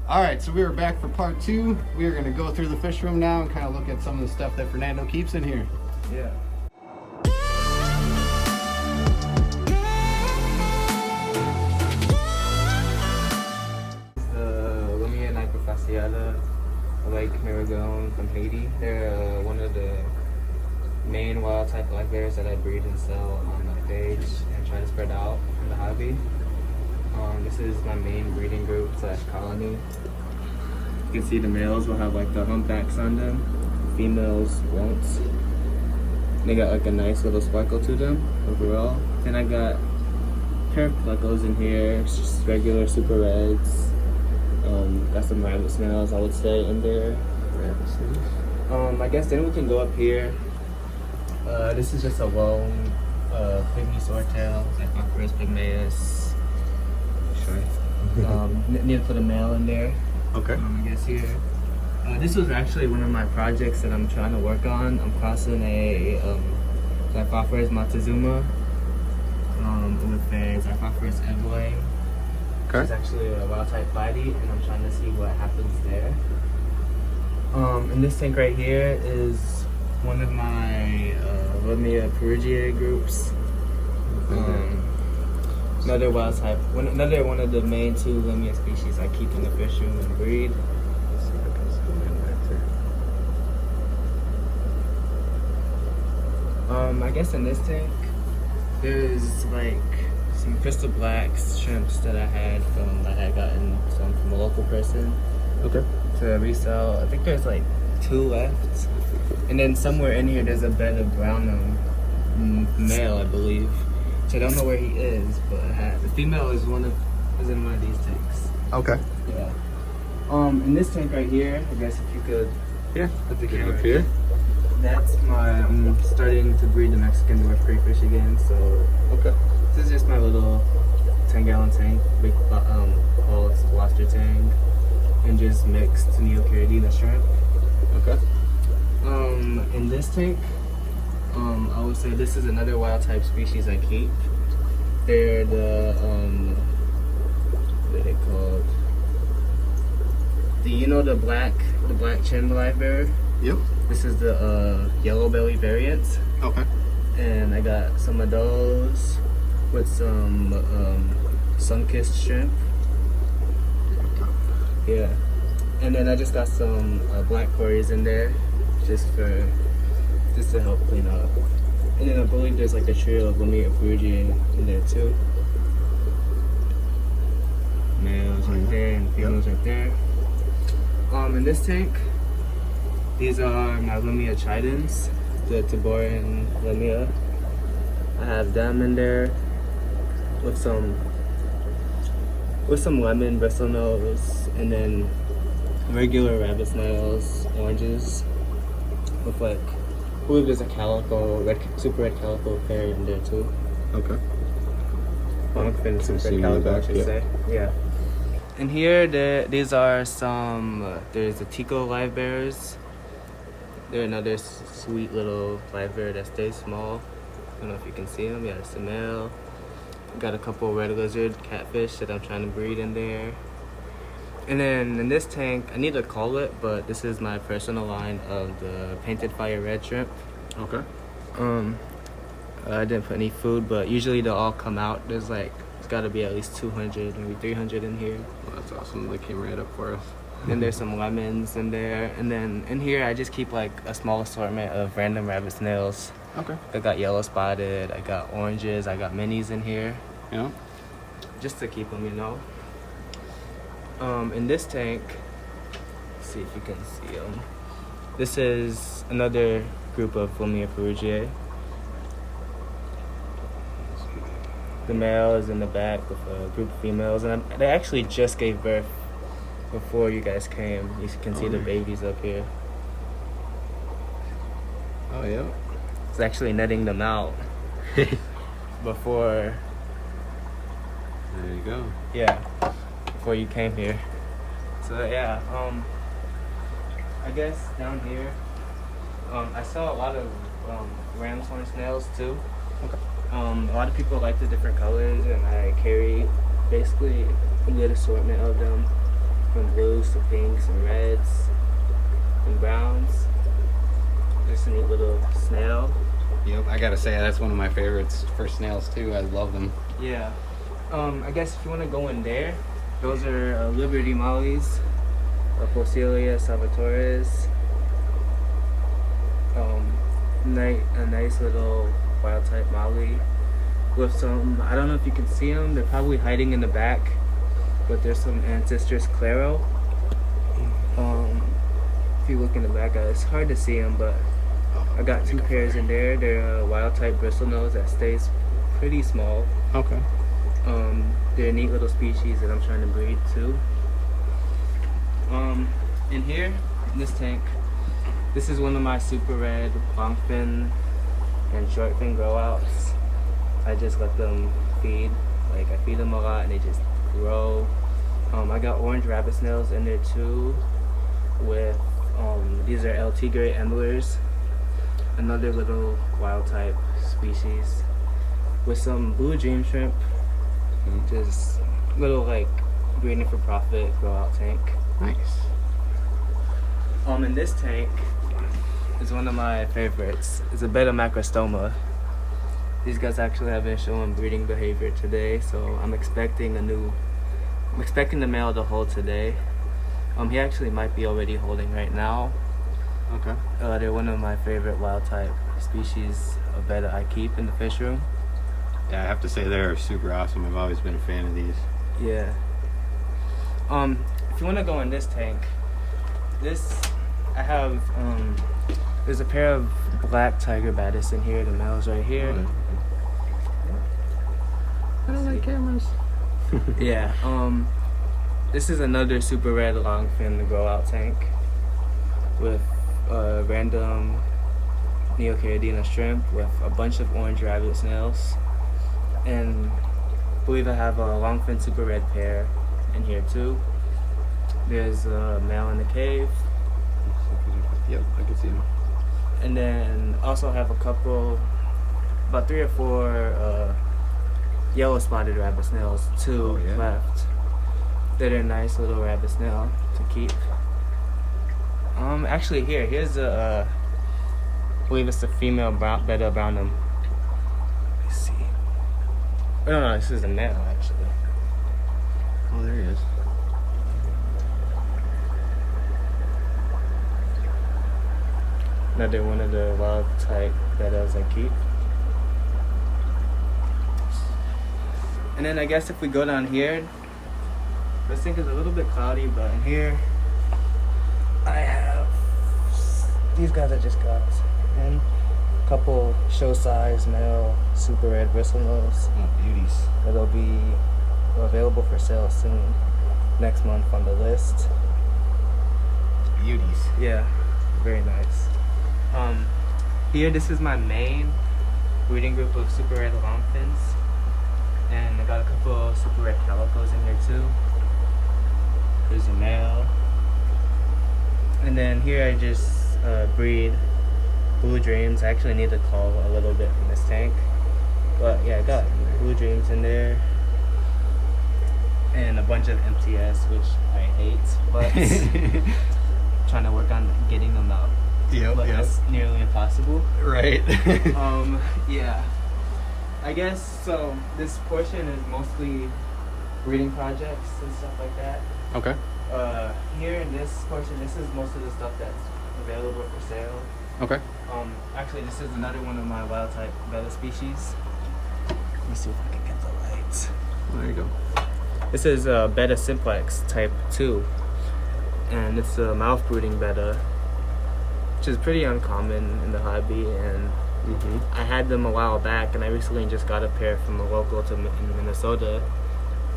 All right, so we are back for part 2. We are going to go through the fish room now and kind of look at some of the stuff that Fernando keeps in here. Yeah. Lake Maragone from Haiti. They're one of the main wild type livebearers that I breed and sell on my page and try to spread out in the hobby. This is my main breeding group / colony. You can see the males will have like the humpbacks on them. Females won't. They got like a nice little sparkle to them overall. Then I got pair of plecos in here, just regular super reds. Got some rabbit snails, I would say, in there. Rabbit snails. I guess then we can go up here. This is just a lone pygmy swordtail, Aquatics pygmaeus. Sure. Need to put a male in there. Okay. I guess here. This was actually one of my projects that I'm trying to work on. I'm crossing a Zyphophorus Montezuma with a Zyphophorus evoe. Okay. It's actually a wild type bitey, and I'm trying to see what happens there. And this tank right here is one of my Limia perugiae groups. Another wild type, another one of the main 2 Limia species I keep in the fish room and breed. I guess in this tank, there's like some crystal blacks shrimps that I had gotten some from a local person. Okay. To resell. I think there's like 2 left. And then somewhere in here there's a betta brownum male, I believe. So I don't know where he is, but the female is in one of these tanks. Okay. Yeah. In this tank right here, I guess if you could put the camera up here. That's I'm starting to breed the Mexican dwarf crayfish again, so okay. This is just my little 10-gallon tank, big lobster tank, and just mixed Neocaridina shrimp. Okay. In this tank, I would say this is another wild type species I keep. They're the what are they called? The black chin livebearer. Yep. This is the yellow belly variant. Okay. And I got some of those with some sun-kissed shrimp. Yeah. And then I just got some black cories in there just to help clean up. And then I believe there's like a trio of Limia perugiae in there too. Males right there and females right there. In this tank, these are my Limia chidens, the Tiboran Limia. I have them in there with some lemon bristle nose, and then regular rabbit snails, oranges, with like, I believe there's a calico, super red calico pair in there too. Okay. Super red calico, I should say. Yeah. And here, these are some, there's the Tico livebearers. They're another sweet little livebearer that stays small. I don't know if you can see them. Yeah, it's a male. Got a couple red lizard catfish that I'm trying to breed in there. And then in this tank, I need to call it, but this is my personal line of the painted fire red shrimp. Okay. I didn't put any food, but usually they'll all come out. There's like, it's got to be at least 200, maybe 300 in here. Well, that's awesome. They came right up for us. Then there's some lemons in there, and then in here I just keep like a small assortment of random rabbit snails. Okay. I got yellow spotted, I got oranges, I got minis in here. Yeah. Just to keep them, you know. In this tank, let's see if you can see them. This is another group of Limia perugiae. The male is in the back with a group of females, and they actually just gave birth before you guys came. You can see the babies up here. Oh, yeah. It's actually netting them out before. There you go. Yeah, before you came here. So yeah, I guess down here, I saw a lot of ram's horn snails too. Okay. A lot of people like the different colors, and I carry basically a good assortment of them from blues to pinks and reds and browns. Just a neat little snail. Yep, I gotta say that's one of my favorites for snails too. I love them. Yeah. I guess if you want to go in there, those are Liberty Mollies, Porcelain Salvatores. A nice little wild type molly with some, I don't know if you can see them, they're probably hiding in the back, but there's some Ancestors Claro. If you look in the back, it's hard to see them, but I got 2 pairs in there. They're a wild type bristle nose that stays pretty small. Okay. They're a neat little species that I'm trying to breed too. In here, in this tank, this is one of my super red longfin and shortfin grow outs. I just let them feed. Like, I feed them a lot and they just grow. I got orange rabbit snails in there too with, these are LT gray emblers. Another little wild type species with some blue dream shrimp. Just little like breeding for profit grow out tank. Nice. In this tank is one of my favorites. It's a betta Macrostoma. These guys actually have been showing breeding behavior today, so I'm expecting the male to hold today. He actually might be already holding right now. Okay. They're one of my favorite wild type species of betta I keep in the fish room. Yeah, I have to say they're super awesome. I've always been a fan of these. Yeah. If you want to go in this tank, I have there's a pair of black tiger battis in here. The male's right here. I don't like cameras. Yeah. This is another super red longfin grow out tank with random Neocaridina shrimp with a bunch of orange rabbit snails, and I believe I have a longfin super red pair in here too. There's a male in the cave. Yep, I can see them. And then also have a couple, about 3 or 4 yellow spotted rabbit snails, 2 left. They're a nice little rabbit snail to keep. Actually here's a, I believe it's the female betta brownum. Let's see. Oh, no, this is a male actually. Oh, there he is. Another one of the wild type bettas I keep. And then I guess if we go down here, this thing is a little bit cloudy, but in here I have these guys I just got, and a couple show size male super red bristle nose. Oh, beauties. That'll be available for sale soon, next month on the list. Beauties. Yeah, very nice. Here, this is my main breeding group of super red longfins, and I got a couple of super red calicos in here too. There's a male, and then here I just breed blue dreams. I actually need to cull a little bit from this tank, but yeah, I got blue dreams in there and a bunch of MTS, which I hate, but trying to work on getting them out. Yep, But that's nearly impossible. Right. Yeah. I guess so. This portion is mostly breeding projects and stuff like that. Okay. Here in this portion, this is most of the stuff that's available for sale. Okay. Actually, this is another one of my wild type betta species. Let me see if I can get the light. There you go. This is betta simplex type 2, and it's a mouth brooding betta, which is pretty uncommon in the hobby, and I had them a while back, and I recently just got a pair from a local in Minnesota,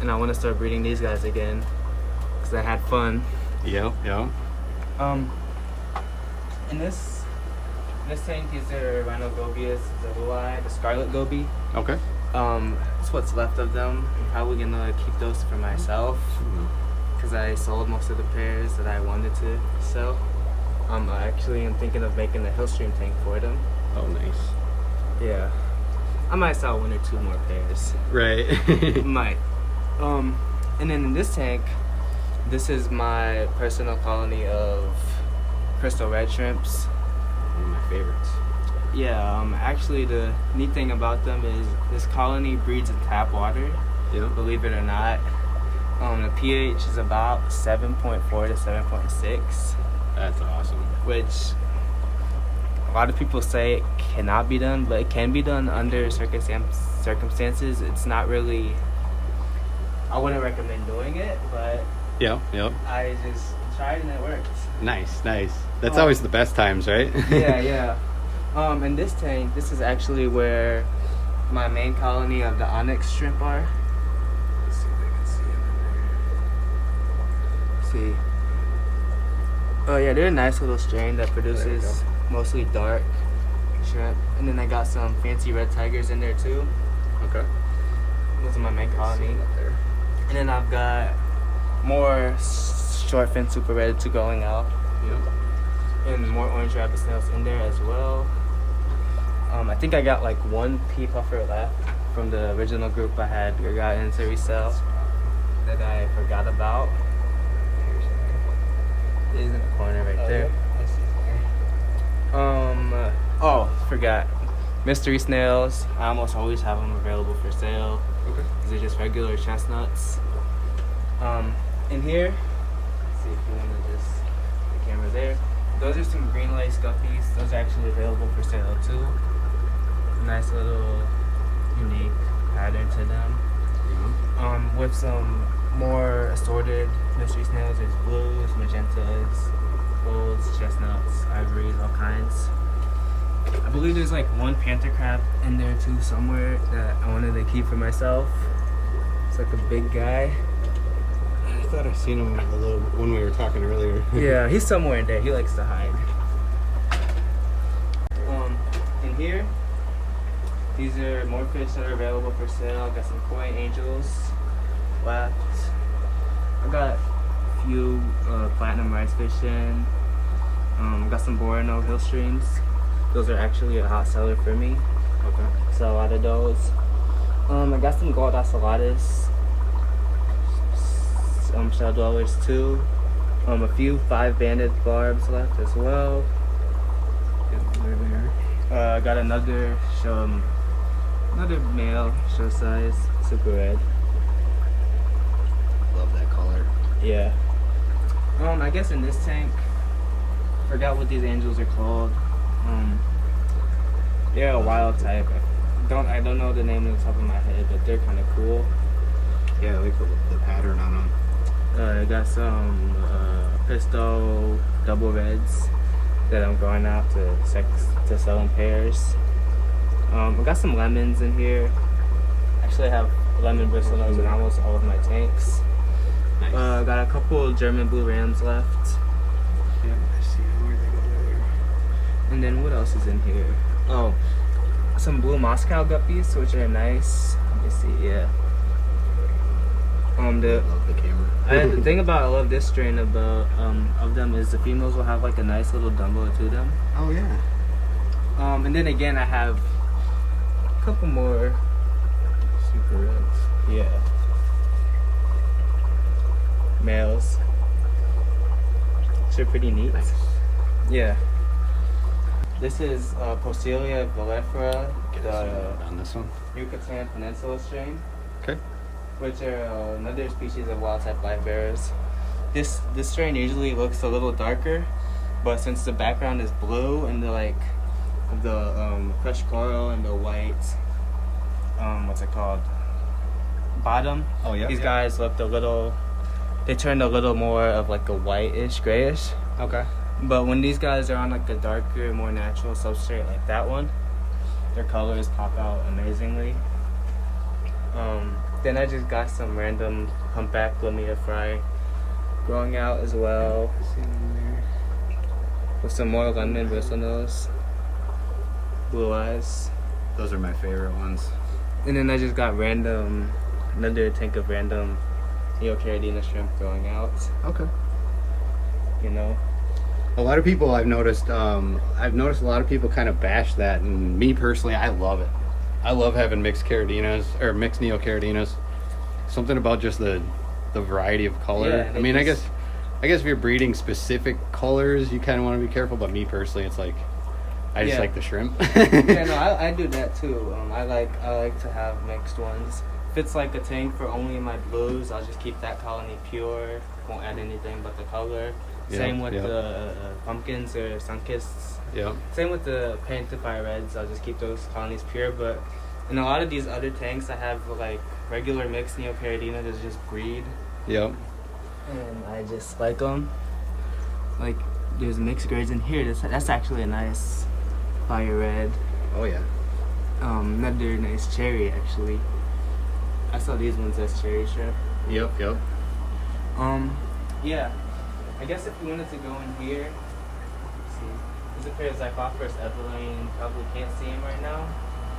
and I want to start breeding these guys again because I had fun. Yep. In this tank, these are Rhinogobius zebulai, the scarlet goby. Okay. That's what's left of them. I'm probably gonna keep those for myself because I sold most of the pairs that I wanted to sell. Actually, I'm thinking of making a Hillstream tank for them. Oh, nice. Yeah. I might sell 1 or 2 more pairs. Right. Might. And then in this tank, This is my personal colony of crystal red shrimps. One of my favorites. Yeah, actually the neat thing about them is this colony breeds in tap water, Yeah. believe it or not. The pH is about 7.4 to 7.6, That's awesome. which a lot of people say it cannot be done, but it can be done under circumstances. It's not really, I wouldn't recommend doing it, but Yep. I just tried and it worked. Nice. That's always the best times, right? Yeah. In this tank, this is actually where my main colony of the onyx shrimp are. Let's see if I can see them in there. See. Oh yeah, they're a nice little strain that produces mostly dark shrimp. And then I got some fancy red tigers in there too. Okay. Those are my main colony. And then I've got more short fin super red to going out. Yep. And more orange rabbit snails in there as well. I think I got like one pea puffer left from the original group I had gotten to resell that I forgot about. It is in the corner right there. Forgot. Mystery snails. I almost always have them available for sale. Okay. These are just regular chestnuts. In here, let's see if you want to just, the camera there. Those are some green lace guppies. Those are actually available for sale too. Nice little unique pattern to them. Mm-hmm. With some more assorted mystery snails, there's blues, magentas, golds, chestnuts, ivories, all kinds. I believe there's like one panther crab in there too somewhere that I wanted to keep for myself. It's like a big guy. I thought I seen him a little when we were talking earlier. Yeah, he's somewhere in there. He likes to hide. In here, these are more fish that are available for sale. Got some koi angels left. I got a few platinum rice fish in. Got some Borno hill streams. Those are actually a hot seller for me. Okay. Sell a lot of those. I got some gold ocellatus. Shell dwellers too. A few 5-banded barbs left as well. I got another male show size, super red. Love that color. Yeah. I guess in this tank, forgot what these angels are called. They're a wild type. I don't know the name off the top of my head, but they're kind of cool. Yeah, I like the pattern on them. I got some Pisto double reds that I'm going out to sell in pairs. I got some lemons in here. Actually, I have lemon bristle nose in almost all of my tanks. Nice. Got a couple German blue rams left. Yeah, I see where they go there. And then what else is in here? Oh, some blue Moscow guppies, which are nice. Let me see, yeah. I love the camera. The thing about I love this strain of them is the females will have like a nice little dumbo to them. Oh yeah. And then again, I have a couple more super reds. Yeah. Males. Which are pretty neat. Nice. Yeah. This is Porcelain velifera, On this one. Yucatan Peninsula strain, Okay. which are another species of wild type livebearers. This strain usually looks a little darker, but since the background is blue and the crushed coral and the white what's it called, bottom. Oh yeah. These guys looked they turned a little more of like a whitish, grayish. Okay. But when these guys are on like a darker, more natural substrate like that one, their colors pop out amazingly. Then I just got some random humpback Lamia fry growing out as well, I see them there. with some more lemon bristlenose, blue eyes. Those are my favorite ones. And then I just got another tank of random Neocaridina shrimp growing out, Okay. you know. A lot of people I've noticed a lot of people kind of bash that, and me personally, I love it. I love having mixed Caridinas or mixed Neocardinas. Something about just the the variety of color. Yeah, I mean, I guess if you're breeding specific colors, you kind of want to be careful. But me personally, it's like I just like the shrimp. Yeah, no, I do that too. I like to have mixed ones. If it's like a tank for only my blues, I'll just keep that colony pure. Won't add anything but the color. Same with the pumpkins or sunkists. Yeah. Same with the painted fire reds. I'll just keep those colonies pure. But in a lot of these other tanks, I have like regular mixed Neoparidina that's just breed. Yep. And I just like them. Like there's mixed grades in here. That's actually a nice fire red. Oh yeah. Another nice cherry actually. I saw these ones as cherry shrimp. Yep. Yeah. I guess if you wanted to go in here, let's see. There's a pair of Xiphophorus Evelyn. Probably can't see them right now.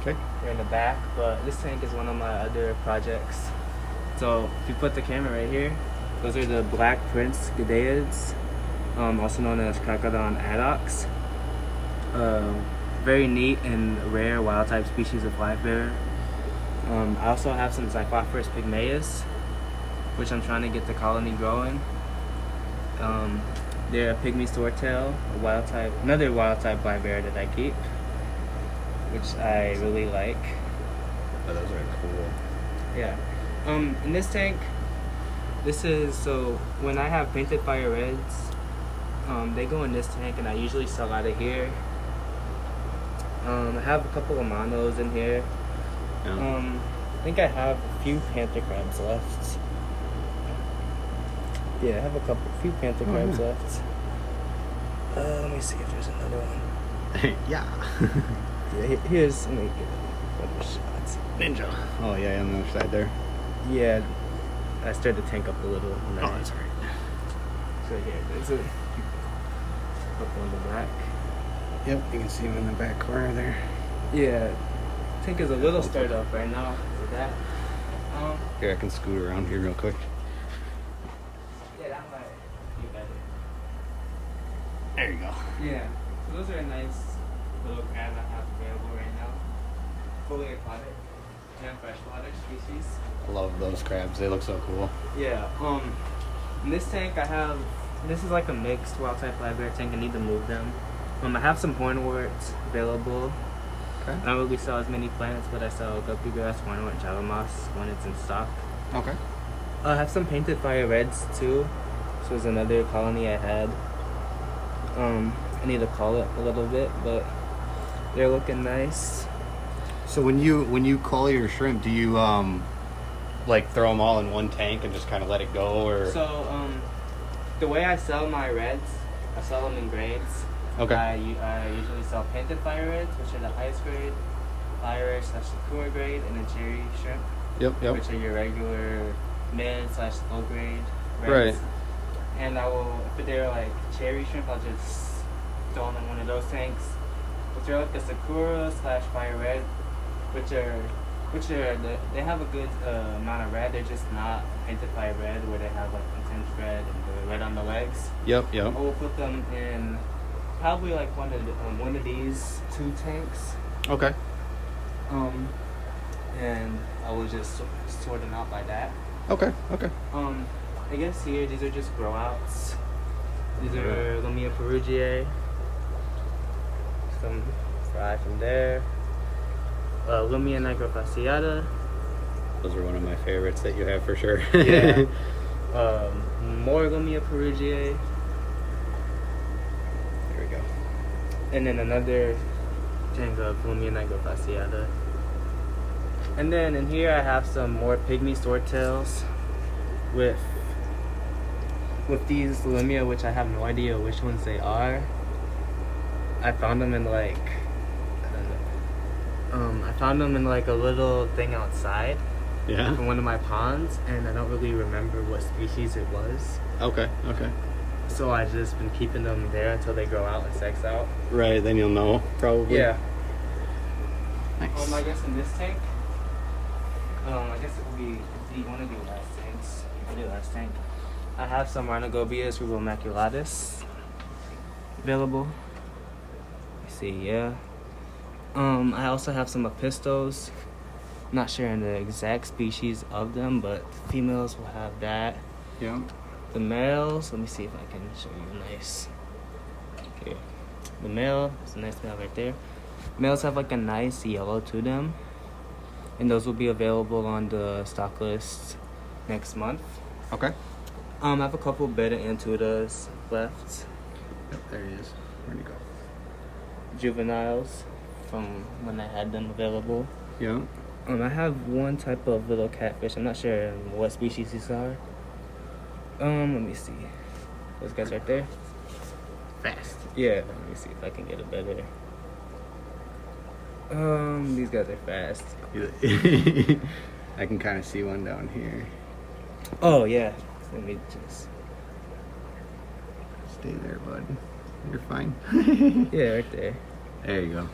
Okay. They're in the back, but this tank is one of my other projects. So if you put the camera right here, those are the Black Prince Gudeids, also known as Crocodon addox. Very neat and rare wild type species of livebearer. I also have some Xiphophorus pygmaeus, which I'm trying to get the colony growing. They're a pygmy swordtail, another wild type livebearer that I keep, which I really like. Oh, those are cool. Yeah. In this tank, so when I have painted fire reds, they go in this tank and I usually sell out of here. I have a couple of monos in here. Yeah. I think I have a few panther crabs left. Yeah, I have a few panther crabs left. Let me see if there's another one. Yeah. Yeah, here's, let me get another shot. Ninja. Oh yeah, on the other side there. Yeah, I stirred the tank up a little. Oh, that's right. So here, there's a couple in the back. Yep, you can see him in the back corner there. Yeah, tank is a little stirred up right now with that. Here, I can scoot around here real quick. Yeah, that might be better. There you go. Yeah, so those are a nice little crab I have available right now. Fully aquatic and freshwater species. I love those crabs. They look so cool. Yeah. In this tank this is like a mixed wild type livebearer tank. I need to move them. I have some hornworts available. Okay. I don't really sell as many plants, but I sell guppy grass, hornwort, java moss when it's in stock. Okay. I have some painted fire reds too. This was another colony I had. I need to call it a little bit, but they're looking nice. So when you call your shrimp, do you like throw them all in one tank and just kind of let it go, or? So the way I sell my reds, I sell them in grades. Okay. I usually sell painted fire reds, which are the highest grade, fire / sakura grade, and then cherry shrimp, Yep. which are your regular mid / low grade Right. reds. And I will, if they're like cherry shrimp, I'll just throw them in one of those tanks. If they're like the sakura / fire red, which are they have a good amount of red. They're just not painted fire red, where they have like intense red and the red on the legs. Yep. I will put them in probably like one of these two tanks. Okay. And I will just sort them out by that. Okay. I guess here these are just grow outs. These are Lumia perugiae. Some fry from there. Lumia nigrofasciata. Those are one of my favorites that you have for sure. Yeah. More Lumia perugiae. There we go. And then another tank of Lumia nigrofasciata. And then in here I have some more pygmy swordtails with these Lumia, which I have no idea which ones they are. I found them in like a little thing outside. Yeah. From one of my ponds, and I don't really remember what species it was. Okay. So I've just been keeping them there until they grow out and sex out. Right, then you'll know, probably. Yeah. Nice. I guess in this tank, I guess it would be, if you want to do last tanks, I'll do last tank. I have some Rhinogobias rubomaculatus available. Let's see, yeah. I also have some Apistos. Not sure in the exact species of them, but females will have that. Yeah. The males, let me see if I can show you nice. Okay. The male, it's a nice male right there. Males have like a nice yellow to them. And those will be available on the stock list next month. Okay. I have a couple betta antutas left. Yep, there he is. Where'd he go? Juveniles from when I had them available. Yeah. I have one type of little catfish. I'm not sure what species these are. Let me see. Those guys right there. Fast. Yeah, let me see if I can get it better. These guys are fast. I can kind of see one down here. Oh yeah. Let me just. Stay there, bud. You're fine. Yeah, right there. There you go.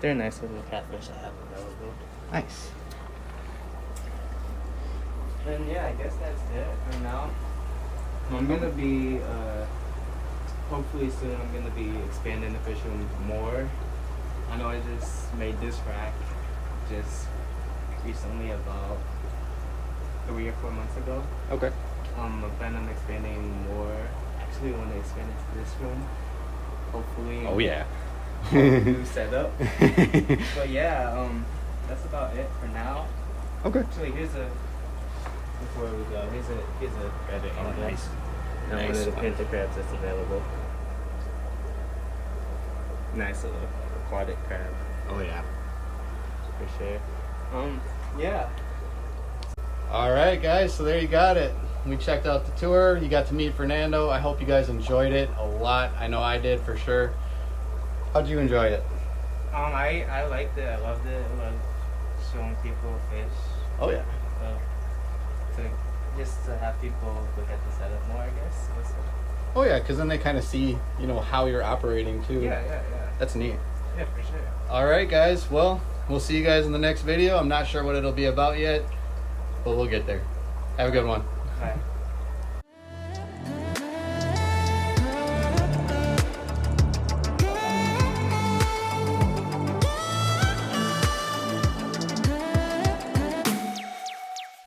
They're nice little catfish I have available. Nice. And yeah, I guess that's it for now. I'm gonna be hopefully soon I'm gonna be expanding the fishing more. I know I just made this rack just recently, about 3 or 4 months ago. Okay. I plan on expanding more. Actually, I want to expand into this room. Hopefully. Oh yeah. New setup. But yeah, that's about it for now. Okay. Actually, before we go, here's a better Oh, angle. nice. And Nice one of the one. pinter crabs that's available. Nice little aquatic crab, Oh yeah. for sure. Yeah. All right, guys. So there you got it. We checked out the tour. You got to meet Fernando. I hope you guys enjoyed it a lot. I know I did for sure. How'd you enjoy it? I liked it. I loved it. I love showing people fish. Oh yeah. Just to have people look at the setup more, I guess. Oh yeah, because then they kind of see, how you're operating too. Yeah. That's neat. Yeah, for sure. All right, guys. Well, we'll see you guys in the next video. I'm not sure what it'll be about yet, but we'll get there. Have a good one. Bye.